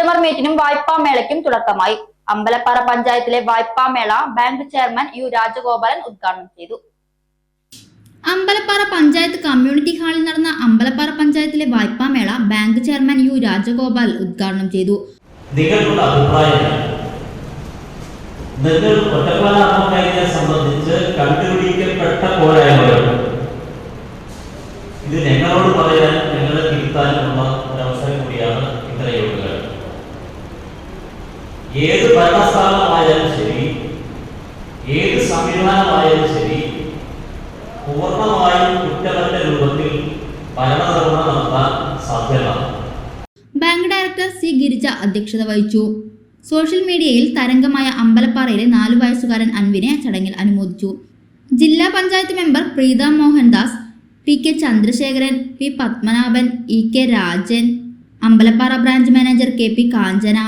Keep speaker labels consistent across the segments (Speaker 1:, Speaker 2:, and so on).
Speaker 1: Customer മീറ്റിനും വായ്പാ മേളയ്ക്കും തുടക്കമായി. അമ്പലപ്പാറ പഞ്ചായത്തിലെ വായ്പാ മേള ബാങ്ക് ചെയർമാൻ യു രാജഗോപാലൻ ഉദ്ഘാടനം ചെയ്തു.
Speaker 2: അമ്പലപ്പാറ പഞ്ചായത്ത് കമ്മ്യൂണിറ്റി ഹാളിൽ നടന്ന അമ്പലപ്പാറ പഞ്ചായത്തിലെ വായ്പാ മേള ബാങ്ക് ചെയർമാൻ യു രാജഗോപാൽ ഉദ്ഘാടനം ചെയ്തു.
Speaker 3: നിങ്ങളുടെ അഭിപ്രായങ്ങൾ നിങ്ങൾ ഒറ്റപ്പാല ആത്മഹത്യയെ സംബന്ധിച്ച് കണ്ടുപിടിക്കപ്പെട്ട പോരായ്മകൾ ഇത് ഞങ്ങളോട് പറയാൻ ഞങ്ങളെ തിരുത്താനുള്ള ഒരവസരം കൂടിയാണ് ഇത്തരം യോഗങ്ങൾ. ഏത് ഭരണസ്ഥാപനമായാലും ശരി, ഏത് സംവിധാനമായാലും ശരി, പൂർണ്ണമായും കുറ്റമറ്റ രൂപത്തിൽ ഭരണനിർവഹണം നടത്താൻ സാധ്യമാണ്.
Speaker 2: ബാങ്ക് ഡയറക്ടർ സി ഗിരിജ അധ്യക്ഷത വഹിച്ചു. സോഷ്യൽ മീഡിയയിൽ തരംഗമായ അമ്പലപ്പാറയിലെ 4 വയസ്സുകാരൻ അൻവിനെ ചടങ്ങിൽ അനുമോദിച്ചു. ജില്ലാ panchayat member Preetha Mohandas, P K Chandrasekharan, P Padmanabhan, E K Rajan, Ambalappara branch manager K P Kanchana,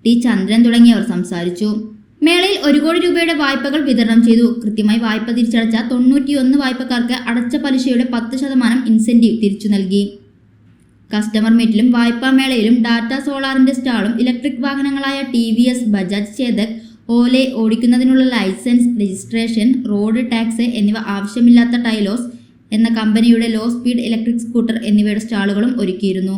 Speaker 2: T Chandran തുടങ്ങിയവർ സംസാരിച്ചു. മേളയിൽ 1 കോടി രൂപയുടെ വായ്പകൾ വിതരണം ചെയ്തു. കൃത്യമായി വായ്പ തിരിച്ചടച്ച 91 വായ്പക്കാർക്ക് അടച്ച പലിശയുടെ 10% ഇൻസെന്റീവ് തിരിച്ചു നൽകി. കസ്റ്റമർ മീറ്റിലും വായ്പാ മേളയിലും ടാറ്റ സോളാറിന്റെ സ്റ്റാളും ഇലക്ട്രിക് വാഹനങ്ങളായ TVS, ബജാജ് ചേതക്, ഓലെ ഓടിക്കുന്നതിനുള്ള ലൈസൻസ്, രജിസ്ട്രേഷൻ, റോഡ് ടാക്സ് എന്നിവ ആവശ്യമില്ലാത്ത ടൈലോസ് എന്ന കമ്പനിയുടെ ലോ സ്പീഡ് ഇലക്ട്രിക് സ്കൂട്ടർ എന്നിവയുടെ സ്റ്റാളുകളും ഒരുക്കിയിരുന്നു.